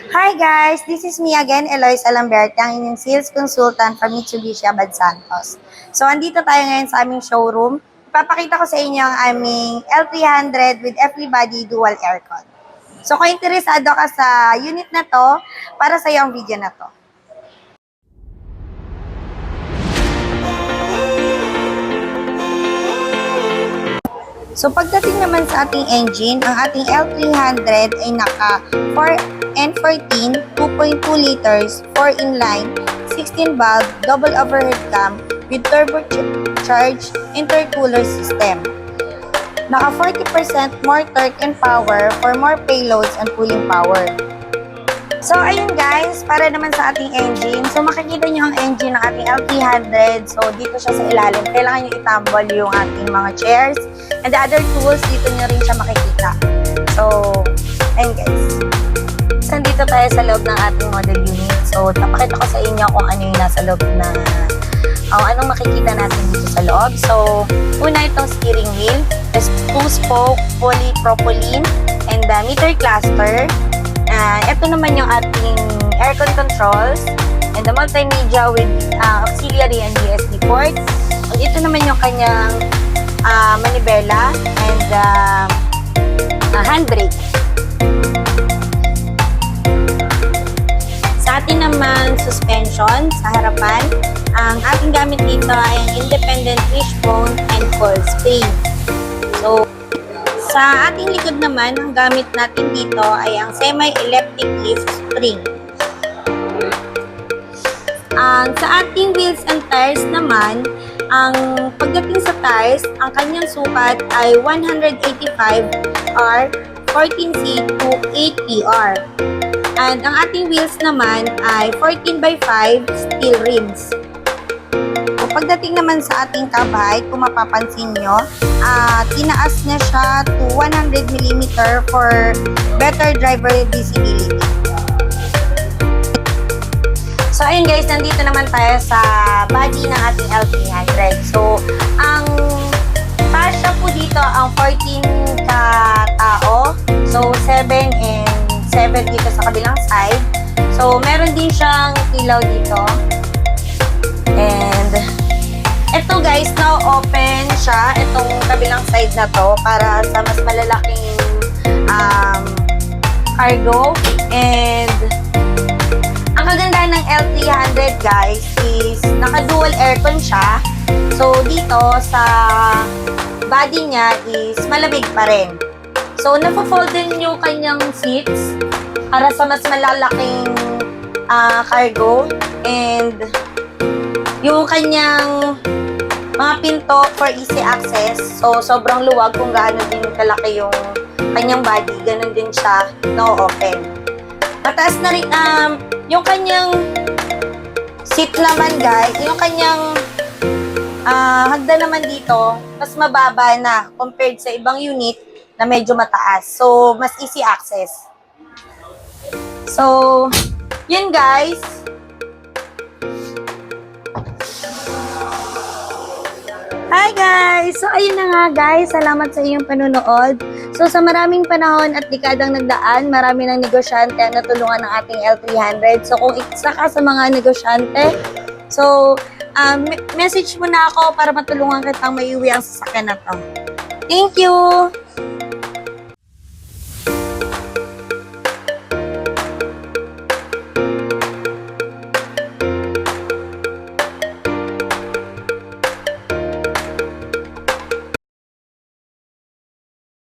Hi guys, this is me again, Eloise Alamberte, ang inyong sales consultant from Mitsubishi Abad Santos. So, andito tayo ngayon sa aming showroom. Ipapakita ko sa inyo ang aming L300 with everybody dual aircon. So, kung interesado ka sa unit na to, para sa iyo ang video na to. So, pagdating naman sa ating engine, ang ating L300 ay naka 4N14, 2.2 liters, 4 inline, 16 valve, double overhead cam with turbocharged intercooler system. Naka 40% more torque and power for more payloads and cooling power. So, ayun guys, para naman sa ating engine. So, makikita nyo ang engine ng ating L300. So, dito siya sa ilalim. Kailangan nyo itambol yung ating mga chairs. And the other tools, dito nyo rin siya makikita. So, ayun guys. So, dito tayo sa loob ng ating model unit. So, napakita ko sa inyo kung ano yung nasa loob na anong makikita natin dito sa loob. So, una itong steering wheel. There's 2-spoke polypropylene and meter cluster. Ito naman yung ating aircon controls and the multimedia with auxiliary and USB port. And ito naman yung kanyang manibela and handbrake. Sa atin naman suspension sa harapan, ang ating gamit dito ay ang independent wishbone and coil spring. So, sa ating likod naman, ang gamit natin dito ay ang semi-elliptic lift spring. Sa ating wheels and tires naman, ang pagdating sa tires, ang kanyang sukat ay 185 R 14C to 8PR. And ang ating wheels naman ay 14x5 steel rims. Pagdating naman sa ating cab height, kung mapapansin nyo, tinaas na siya to 100mm for better driver visibility. So, ayun guys, nandito naman tayo sa body ng ating L300. So, ang kasya po dito ang 14 ka-tao. So, 7 and 7 dito sa kabilang side. So, meron din siyang ilaw dito. And ito guys, now open siya, itong kabilang side na to para sa mas malalaking cargo. And ang kagandahan ng L300 guys is naka-dual aircon siya. So dito sa body niya is malamig pa rin. So napo-fold din yung kanyang seats para sa mas malalaking cargo. And yung kanyang mga pinto for easy access. So, sobrang luwag kung gaano din kalaki yung kanyang body. Ganon din siya no-open. Mataas na rin, yung kanyang seat naman guys, yung kanyang hagdan naman dito, mas mababa na compared sa ibang unit na medyo mataas. So, mas easy access. So, yun guys. Hi guys! So ayun na nga guys, salamat sa iyong panunood. So sa maraming panahon at dekadang nagdaan, marami ng negosyante ang natulungan ng ating L300. So kung isa ka sa mga negosyante, so message mo na ako para matulungan kitang maiuwi ang sasakyan na to. Thank you!